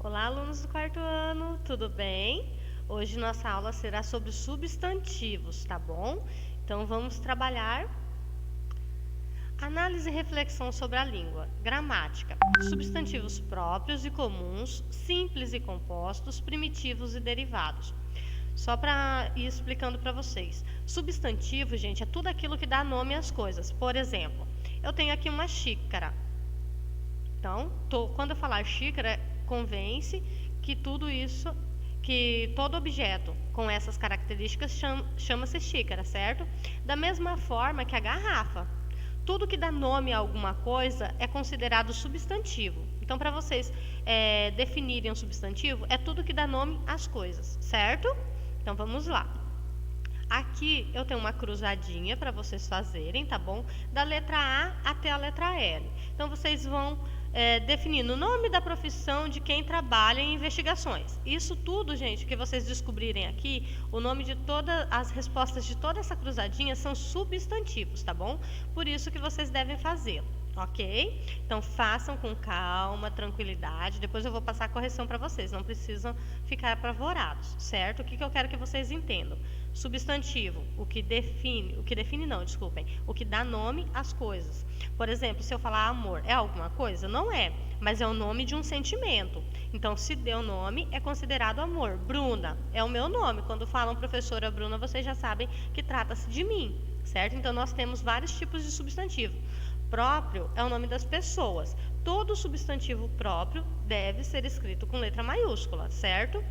Olá, alunos do quarto ano, tudo bem? Hoje nossa aula será sobre substantivos, tá bom? Então vamos trabalhar análise e reflexão sobre a língua, gramática, substantivos próprios e comuns, simples e compostos, primitivos e derivados. Só para ir explicando para vocês. Substantivo, gente, é tudo aquilo que dá nome às coisas. Por exemplo, eu tenho aqui uma xícara. Então, quando eu falar xícara, convence que tudo isso, que todo objeto com essas características chama-se xícara, certo? Da mesma forma que a garrafa. Tudo que dá nome a alguma coisa é considerado substantivo. Então, para vocês definirem um substantivo, é tudo que dá nome às coisas, certo? Então, vamos lá. Aqui eu tenho uma cruzadinha para vocês fazerem, tá bom? Da letra A até a letra L. Então, vocês vão definindo o nome da profissão de quem trabalha em investigações. Isso tudo, gente, que vocês descobrirem aqui, o nome de todas as respostas de toda essa cruzadinha são substantivos, tá bom? Por isso que vocês devem fazê-lo, ok? Então, façam com calma, tranquilidade. Depois eu vou passar a correção para vocês, não precisam ficar apavorados, certo? O que eu quero que vocês entendam? Substantivo, o que dá nome às coisas. Por exemplo, se eu falar amor, é alguma coisa? Não é, mas é o nome de um sentimento. Então, se deu nome, é considerado amor. Bruna é o meu nome. Quando falam professora Bruna, vocês já sabem que trata-se de mim, certo? Então, nós temos vários tipos de substantivo. Próprio é o nome das pessoas. Todo substantivo próprio deve ser escrito com letra maiúscula, certo?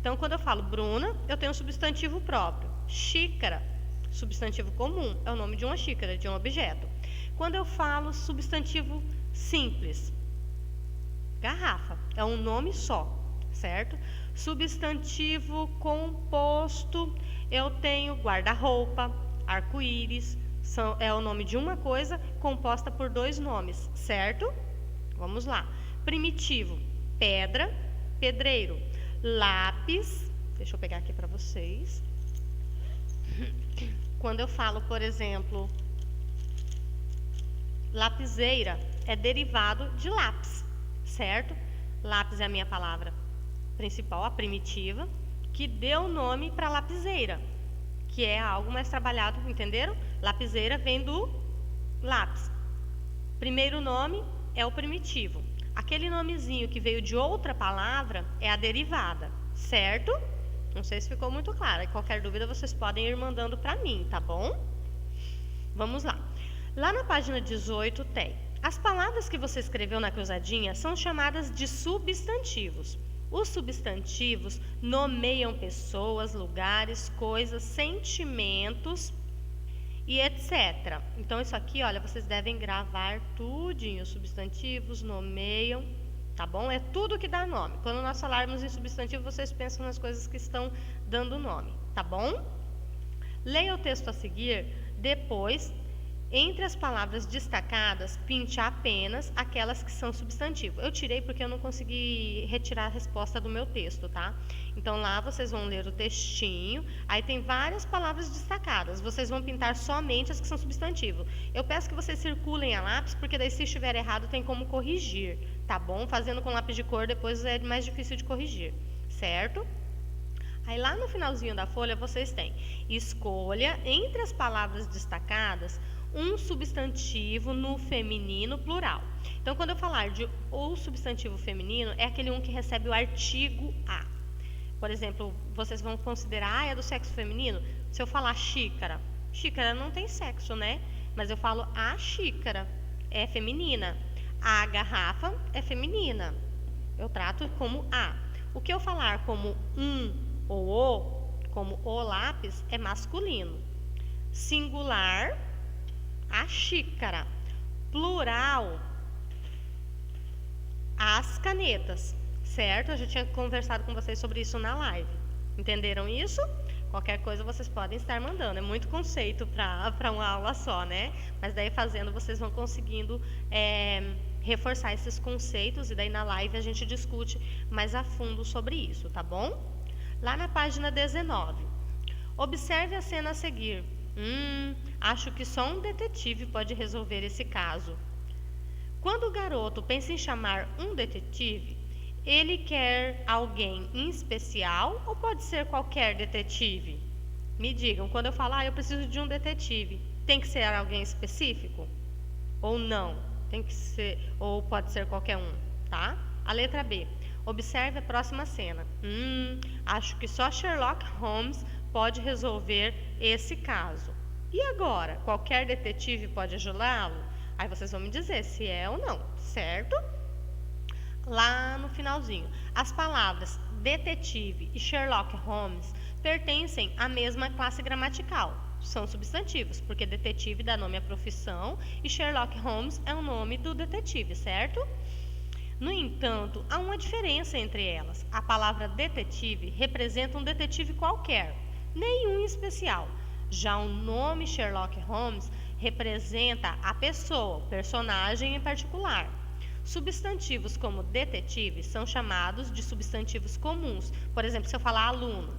Então, quando eu falo Bruna, eu tenho um substantivo próprio. Xícara, substantivo comum, é o nome de uma xícara, de um objeto. Quando eu falo substantivo simples, garrafa, é um nome só, certo? Substantivo composto, eu tenho guarda-roupa, arco-íris, é o nome de uma coisa composta por dois nomes, certo? Vamos lá. Primitivo, pedra, pedreiro. Lápis, deixa eu pegar aqui para vocês. Quando eu falo, por exemplo, lapiseira, é derivado de lápis, certo? Lápis é a minha palavra principal, a primitiva, que deu nome para lapiseira, que é algo mais trabalhado, entenderam? Lapiseira vem do lápis. Primeiro nome é o primitivo. Aquele nomezinho que veio de outra palavra é a derivada, certo? Não sei se ficou muito claro. Qualquer dúvida vocês podem ir mandando para mim, tá bom? Vamos lá. Lá na página 18 tem: as palavras que você escreveu na cruzadinha são chamadas de substantivos. Os substantivos nomeiam pessoas, lugares, coisas, sentimentos e etc. Então, isso aqui, olha, vocês devem gravar tudinho. Substantivos nomeiam, tá bom? É tudo que dá nome. Quando nós falarmos em substantivo, vocês pensam nas coisas que estão dando nome, tá bom? Leia o texto a seguir, depois, entre as palavras destacadas, pinte apenas aquelas que são substantivo. Eu tirei porque eu não consegui retirar a resposta do meu texto, tá? Então, lá vocês vão ler o textinho, aí tem várias palavras destacadas. Vocês vão pintar somente as que são substantivo. Eu peço que vocês circulem a lápis, porque daí se estiver errado tem como corrigir, tá bom? Fazendo com lápis de cor depois é mais difícil de corrigir, certo? Aí lá no finalzinho da folha vocês têm: escolha entre as palavras destacadas um substantivo no feminino plural. Então, quando eu falar de o substantivo feminino, é aquele um que recebe o artigo a. Por exemplo, vocês vão considerar, é do sexo feminino? Se eu falar xícara, xícara não tem sexo, né? Mas eu falo a xícara, é feminina. A garrafa é feminina. Eu trato como a. O que eu falar como um ou o, como o lápis, é masculino. Singular, a xícara. Plural, as canetas, certo? Eu já tinha conversado com vocês sobre isso na live. Entenderam isso? Qualquer coisa vocês podem estar mandando. É muito conceito para uma aula só, né? Mas daí fazendo vocês vão conseguindo reforçar esses conceitos, e daí na live a gente discute mais a fundo sobre isso, tá bom? Lá na página 19. Observe a cena a seguir. Acho que só um detetive pode resolver esse caso. Quando o garoto pensa em chamar um detetive, Ele quer alguém em especial ou pode ser qualquer detetive? Me digam, quando eu falar, eu preciso de um detetive, tem que ser alguém específico? Ou não? Tem que ser, ou pode ser qualquer um, tá? A letra B. Observe a próxima cena. Acho que só Sherlock Holmes pode resolver esse caso. E agora? Qualquer detetive pode ajudá-lo? Aí vocês vão me dizer se é ou não, certo? Lá no finalzinho, as palavras detetive e Sherlock Holmes pertencem à mesma classe gramatical. São substantivos, porque detetive dá nome à profissão e Sherlock Holmes é o nome do detetive, certo? No entanto, há uma diferença entre elas. A palavra detetive representa um detetive qualquer, nenhum especial. Já o nome Sherlock Holmes representa a pessoa, o personagem em particular. Substantivos como detetive são chamados de substantivos comuns. Por exemplo, se eu falar aluno,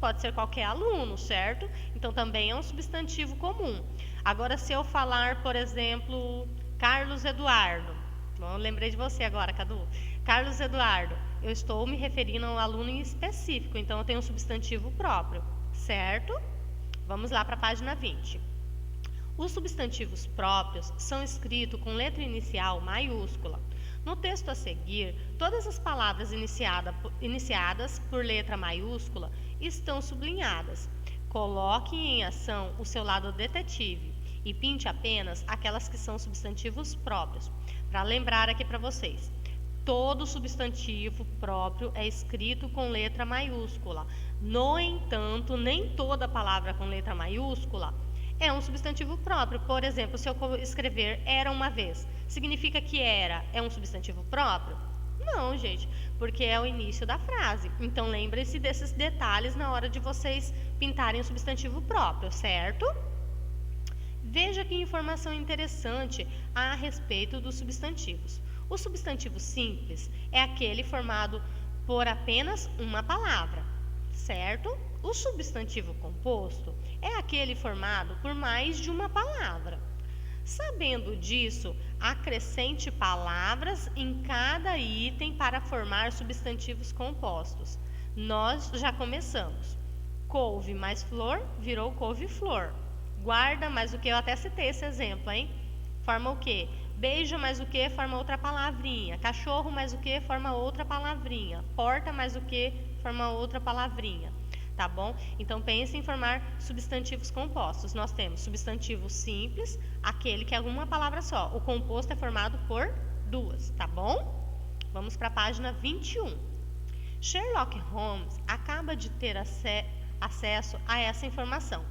pode ser qualquer aluno, certo? Então também é um substantivo comum. Agora, se eu falar, por exemplo, Carlos Eduardo, bom, lembrei de você agora, Cadu. Carlos Eduardo, eu estou me referindo a um aluno em específico, então eu tenho um substantivo próprio, certo? Vamos lá para a página 20. Os substantivos próprios são escritos com letra inicial maiúscula. No texto a seguir, todas as palavras iniciadas por letra maiúscula estão sublinhadas. Coloque em ação o seu lado detetive e pinte apenas aquelas que são substantivos próprios. Para lembrar aqui para vocês, todo substantivo próprio é escrito com letra maiúscula. No entanto, nem toda palavra com letra maiúscula é um substantivo próprio. Por exemplo, se eu escrever era uma vez, significa que era é um substantivo próprio? Não, gente, porque é o início da frase. Então, lembrem-se desses detalhes na hora de vocês pintarem o substantivo próprio, certo? Veja que informação interessante há a respeito dos substantivos. O substantivo simples é aquele formado por apenas uma palavra, certo? O substantivo composto é aquele formado por mais de uma palavra. Sabendo disso, acrescente palavras em cada item para formar substantivos compostos. Nós já começamos. Couve mais flor virou couve-flor. Guarda mais o que, eu até citei esse exemplo, hein? Forma o quê? Beijo mais o que forma outra palavrinha. Cachorro mais o que forma outra palavrinha. Porta mais o que forma outra palavrinha. Tá bom? Então, pense em formar substantivos compostos. Nós temos substantivo simples, aquele que é uma palavra só. O composto é formado por duas, tá bom? Vamos para a página 21. Sherlock Holmes acaba de ter acesso a essa informação.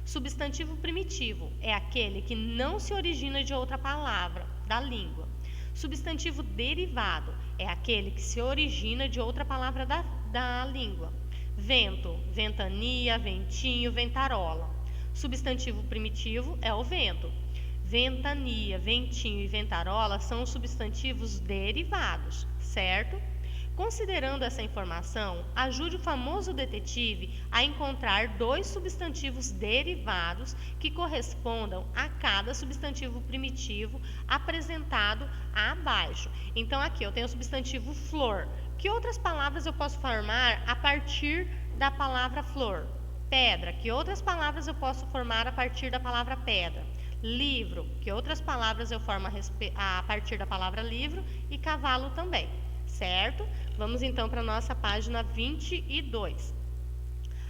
Substantivo primitivo é aquele que não se origina de outra palavra da língua. Substantivo derivado é aquele que se origina de outra palavra da língua. Vento, ventania, ventinho, ventarola. Substantivo primitivo é o vento. Ventania, ventinho e ventarola são os substantivos derivados, certo? Considerando essa informação, ajude o famoso detetive a encontrar dois substantivos derivados que correspondam a cada substantivo primitivo apresentado abaixo. Então, aqui eu tenho o substantivo flor. Que outras palavras eu posso formar a partir da palavra flor? Pedra. Que outras palavras eu posso formar a partir da palavra pedra? Livro. Que outras palavras eu formo a partir da palavra livro? E cavalo também, certo? Vamos então para a nossa página 22.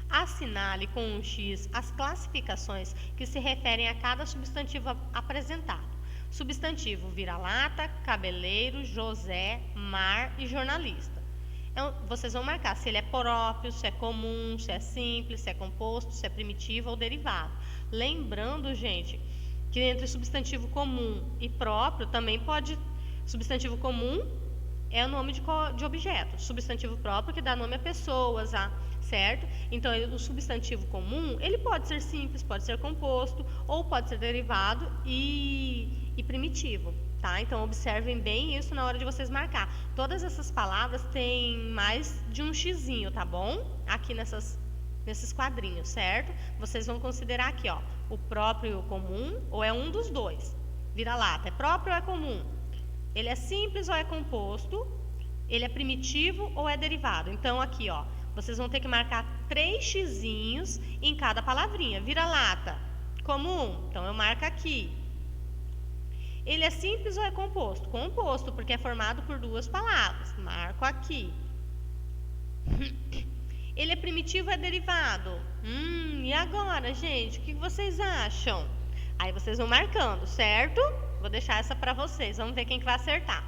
Assinale com um X as classificações que se referem a cada substantivo apresentado. Substantivo vira-lata, cabeleiro, José, mar e jornalista. Então, vocês vão marcar se ele é próprio, se é comum, se é simples, se é composto, se é primitivo ou derivado. Lembrando, gente, que entre substantivo comum e próprio também pode... Substantivo comum é o nome de objeto. Substantivo próprio que dá nome a pessoas, certo? Então, o substantivo comum, ele pode ser simples, pode ser composto, ou pode ser derivado e primitivo, tá? Então, observem bem isso na hora de vocês marcar. Todas essas palavras têm mais de um xizinho, tá bom? Aqui nesses quadrinhos, certo? Vocês vão considerar aqui, ó, o próprio e o comum, ou é um dos dois. Vira-lata, é próprio ou é comum? Ele é simples ou é composto? Ele é primitivo ou é derivado? Então, aqui, ó, vocês vão ter que marcar 3 xizinhos em cada palavrinha. Vira-lata, comum, então eu marco aqui. Ele é simples ou é composto? Composto, porque é formado por 2 palavras. Marco aqui. Ele é primitivo ou é derivado? E agora, gente? O que vocês acham? Aí vocês vão marcando, certo? Vou deixar essa para vocês. Vamos ver quem que vai acertar.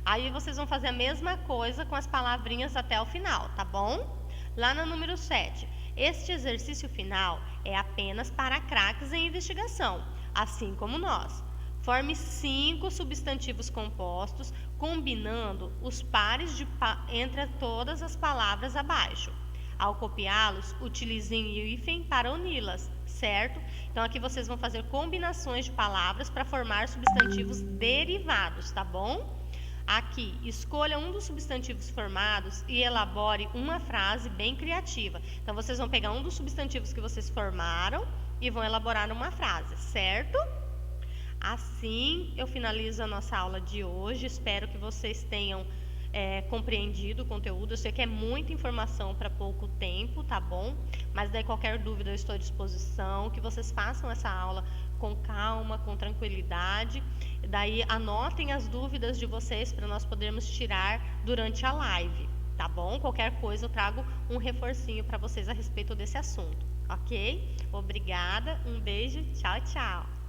Aí vocês vão fazer a mesma coisa com as palavrinhas até o final, tá bom? Lá no número 7. Este exercício final é apenas para craques em investigação, assim como nós. Forme 5 substantivos compostos, combinando os pares entre todas as palavras abaixo. Ao copiá-los, utilizem o hífen para uni-las, certo? Então, aqui vocês vão fazer combinações de palavras para formar substantivos derivados, tá bom? Aqui, escolha um dos substantivos formados e elabore uma frase bem criativa. Então, vocês vão pegar um dos substantivos que vocês formaram e vão elaborar uma frase, certo? Assim, eu finalizo a nossa aula de hoje. Espero que vocês tenham compreendido o conteúdo. Eu sei que é muita informação para pouco tempo, tá bom? Mas daí qualquer dúvida eu estou à disposição. Que vocês façam essa aula com calma, com tranquilidade. Daí anotem as dúvidas de vocês para nós podermos tirar durante a live, tá bom? Qualquer coisa eu trago um reforcinho para vocês a respeito desse assunto, ok? Obrigada, um beijo, tchau, tchau!